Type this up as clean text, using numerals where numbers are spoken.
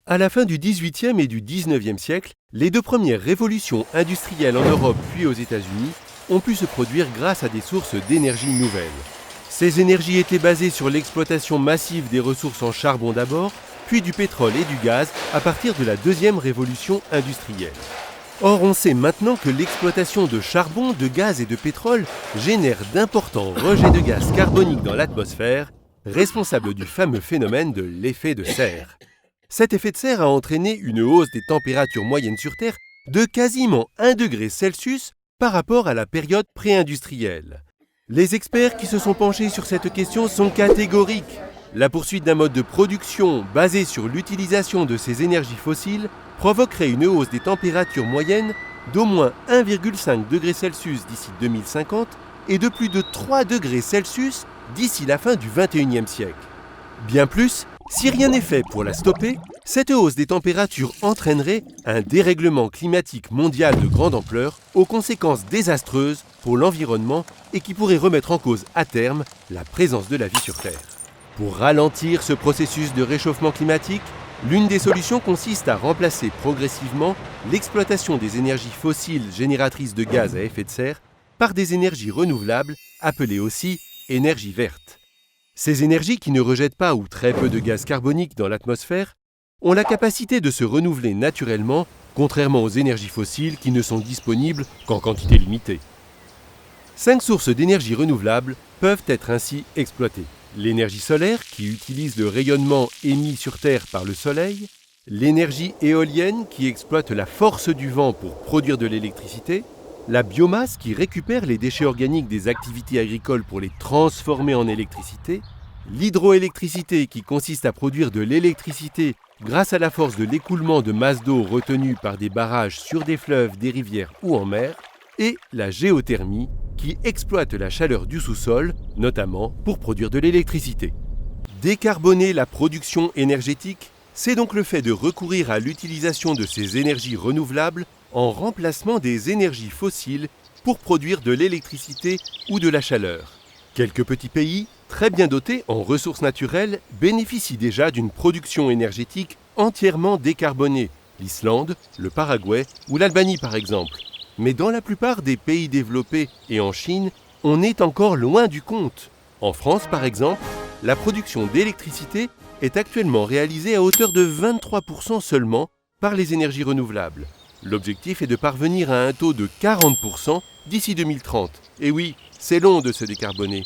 À la fin du XVIIIe et du XIXe siècle, les deux premières révolutions industrielles en Europe puis aux États-Unis ont pu se produire grâce à des sources d'énergie nouvelles. Ces énergies étaient basées sur l'exploitation massive des ressources en charbon d'abord, puis du pétrole et du gaz à partir de la deuxième révolution industrielle. Or, on sait maintenant que l'exploitation de charbon, de gaz et de pétrole génère d'importants rejets de gaz carbonique dans l'atmosphère, responsables du fameux phénomène de l'effet de serre. Cet effet de serre a entraîné une hausse des températures moyennes sur Terre de quasiment 1 degré Celsius par rapport à la période pré-industrielle. Les experts qui se sont penchés sur cette question sont catégoriques. La poursuite d'un mode de production basé sur l'utilisation de ces énergies fossiles provoquerait une hausse des températures moyennes d'au moins 1,5 degré Celsius d'ici 2050 et de plus de 3 degrés Celsius d'ici la fin du XXIe siècle. Bien plus, si rien n'est fait pour la stopper, cette hausse des températures entraînerait un dérèglement climatique mondial de grande ampleur aux conséquences désastreuses pour l'environnement et qui pourrait remettre en cause à terme la présence de la vie sur Terre. Pour ralentir ce processus de réchauffement climatique, l'une des solutions consiste à remplacer progressivement l'exploitation des énergies fossiles génératrices de gaz à effet de serre par des énergies renouvelables, appelées aussi énergies vertes. Ces énergies qui ne rejettent pas ou très peu de gaz carbonique dans l'atmosphère ont la capacité de se renouveler naturellement, contrairement aux énergies fossiles qui ne sont disponibles qu'en quantité limitée. 5 sources d'énergie renouvelables peuvent être ainsi exploitées. L'énergie solaire, qui utilise le rayonnement émis sur Terre par le Soleil, l'énergie éolienne, qui exploite la force du vent pour produire de l'électricité, la biomasse, qui récupère les déchets organiques des activités agricoles pour les transformer en électricité, l'hydroélectricité, qui consiste à produire de l'électricité grâce à la force de l'écoulement de masses d'eau retenues par des barrages sur des fleuves, des rivières ou en mer, et la géothermie, qui exploite la chaleur du sous-sol, notamment pour produire de l'électricité. Décarboner la production énergétique, c'est donc le fait de recourir à l'utilisation de ces énergies renouvelables en remplacement des énergies fossiles pour produire de l'électricité ou de la chaleur. Quelques petits pays, très bien dotés en ressources naturelles, bénéficient déjà d'une production énergétique entièrement décarbonée, l'Islande, le Paraguay ou l'Albanie par exemple. Mais dans la plupart des pays développés et en Chine, on est encore loin du compte. En France par exemple, la production d'électricité est actuellement réalisée à hauteur de 23% seulement par les énergies renouvelables. L'objectif est de parvenir à un taux de 40% d'ici 2030. Et oui, c'est long de se décarboner.